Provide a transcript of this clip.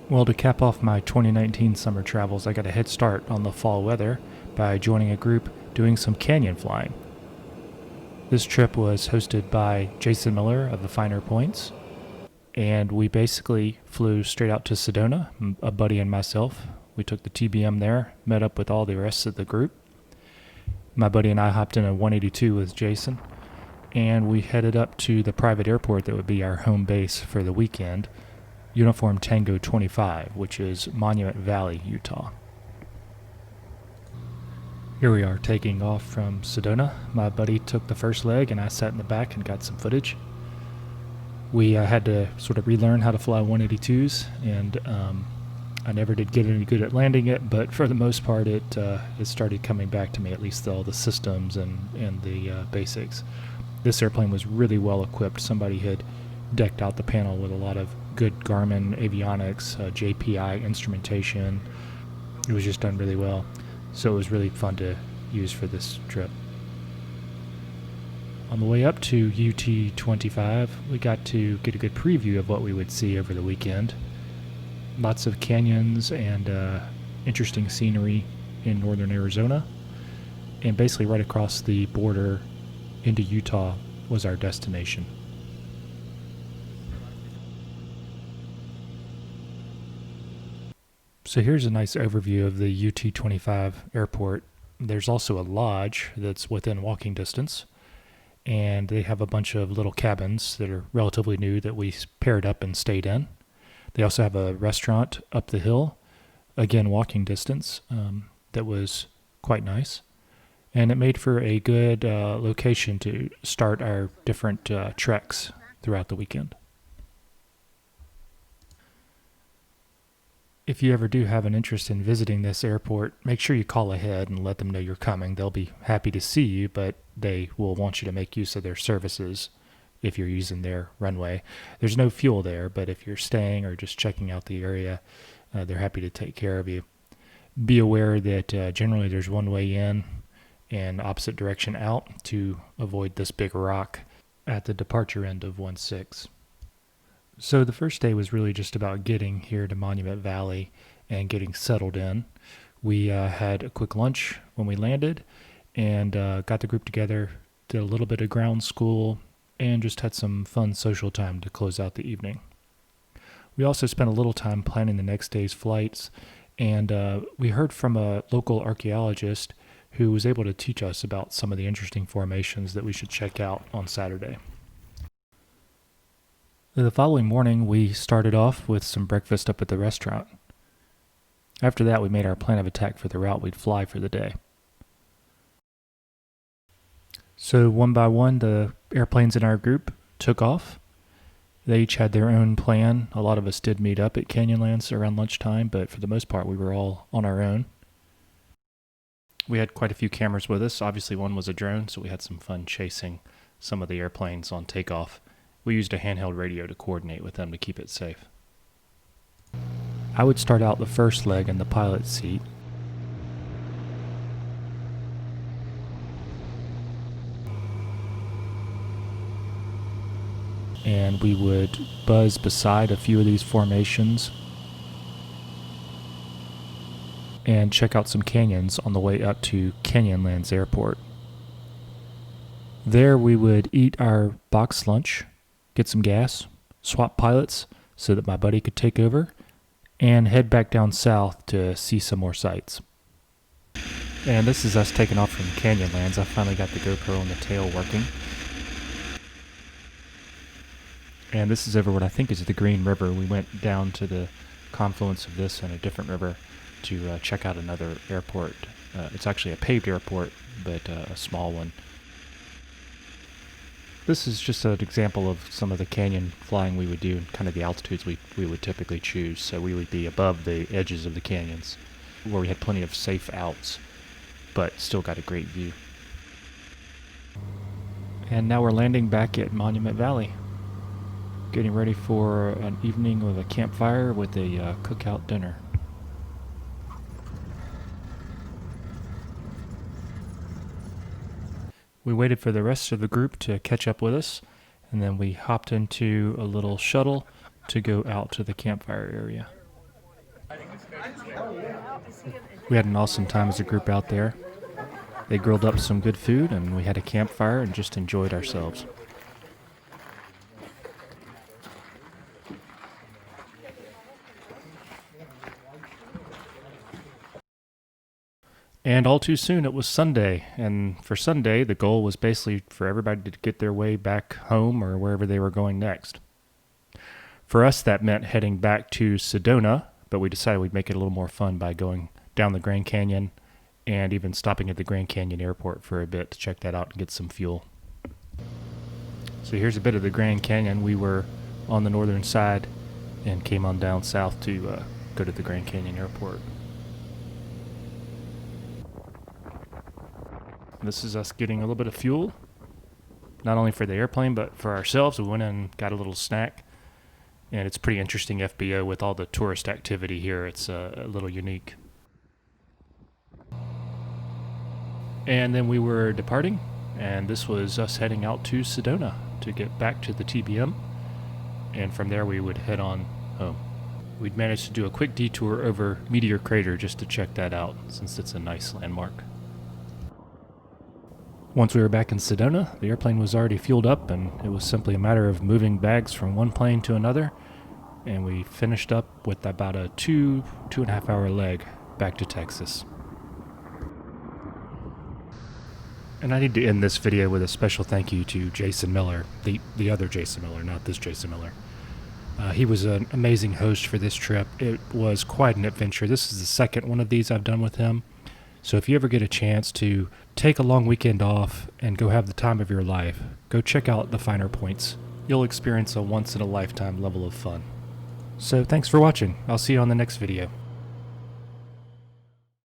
Well, to cap off my 2019 summer travels, I got a head start on the fall weather by joining a group doing some canyon flying. This trip was hosted by Jason Miller of the Finer Points, and we basically flew straight out to Sedona, a buddy and myself. We took the TBM there, met up with all the rest of the group. My buddy and I hopped in a 182 with Jason, and we headed up to the private airport that would be our home base for the weekend, Uniform Tango 25, which is Monument Valley, Utah. Here we are taking off from Sedona. My buddy took the first leg and I sat in the back and got some footage. We had to sort of relearn how to fly 182s, and I never did get any good at landing it, but for the most part it started coming back to me, at least all the systems and the basics. This airplane was really well equipped. Somebody had decked out the panel with a lot of good Garmin avionics, JPI instrumentation. It was just done really well, so it was really fun to use for this trip. On the way up to UT25, we got to get a good preview of what we would see over the weekend. Lots of canyons and interesting scenery in northern Arizona, and basically right across the border into Utah was our destination. So here's a nice overview of the UT25 airport. There's also a lodge that's within walking distance, and they have a bunch of little cabins that are relatively new that we paired up and stayed in. They also have a restaurant up the hill, again walking distance, that was quite nice. And it made for a good location to start our different treks throughout the weekend. If you ever do have an interest in visiting this airport, make sure you call ahead and let them know you're coming. They'll be happy to see you, but they will want you to make use of their services if you're using their runway. There's no fuel there, but if you're staying or just checking out the area, they're happy to take care of you. Be aware that generally there's one way in and opposite direction out to avoid this big rock at the departure end of 16. So the first day was really just about getting here to Monument Valley and getting settled in. We had a quick lunch when we landed and got the group together, did a little bit of ground school, and just had some fun social time to close out the evening. We also spent a little time planning the next day's flights, and we heard from a local archaeologist who was able to teach us about some of the interesting formations that we should check out on Saturday. The following morning, we started off with some breakfast up at the restaurant. After that, we made our plan of attack for the route we'd fly for the day. So one by one, the airplanes in our group took off. They each had their own plan. A lot of us did meet up at Canyonlands around lunchtime, but for the most part, we were all on our own. We had quite a few cameras with us. Obviously, one was a drone, so we had some fun chasing some of the airplanes on takeoff. We used a handheld radio to coordinate with them to keep it safe. I would start out the first leg in the pilot's seat. And we would buzz beside a few of these formations and check out some canyons on the way up to Canyonlands Airport. There we would eat our box lunch, get some gas, swap pilots so that my buddy could take over, and head back down south to see some more sights. And this is us taking off from Canyonlands. I finally got the GoPro on the tail working. And this is over what I think is the Green River. We went down to the confluence of this and a different river to check out another airport. It's actually a paved airport, but a small one. This is just an example of some of the canyon flying we would do and kind of the altitudes we would typically choose. So we would be above the edges of the canyons where we had plenty of safe outs, but still got a great view. And now we're landing back at Monument Valley, getting ready for an evening with a campfire with a cookout dinner. We waited for the rest of the group to catch up with us, and then we hopped into a little shuttle to go out to the campfire area. We had an awesome time as a group out there. They grilled up some good food and we had a campfire and just enjoyed ourselves. And all too soon it was Sunday, and for Sunday the goal was basically for everybody to get their way back home or wherever they were going next. For us that meant heading back to Sedona, but we decided we'd make it a little more fun by going down the Grand Canyon and even stopping at the Grand Canyon Airport for a bit to check that out and get some fuel. So here's a bit of the Grand Canyon. We were on the northern side and came on down south to go to the Grand Canyon Airport. This is us getting a little bit of fuel, not only for the airplane, but for ourselves. We went in and got a little snack, and it's pretty interesting FBO with all the tourist activity here. It's a little unique. And then we were departing, and this was us heading out to Sedona to get back to the TBM, and from there we would head on home. We'd managed to do a quick detour over Meteor Crater just to check that out, since it's a nice landmark. Once we were back in Sedona, the airplane was already fueled up, and it was simply a matter of moving bags from one plane to another, and we finished up with about a 2.5 hour leg back to Texas. And I need to end this video with a special thank you to Jason Miller, the other Jason Miller, not this Jason Miller. He was an amazing host for this trip. It was quite an adventure. This is the second one of these I've done with him. So if you ever get a chance to take a long weekend off and go have the time of your life, go check out the Finer Points. You'll experience a once-in-a-lifetime level of fun. So thanks for watching. I'll see you on the next video.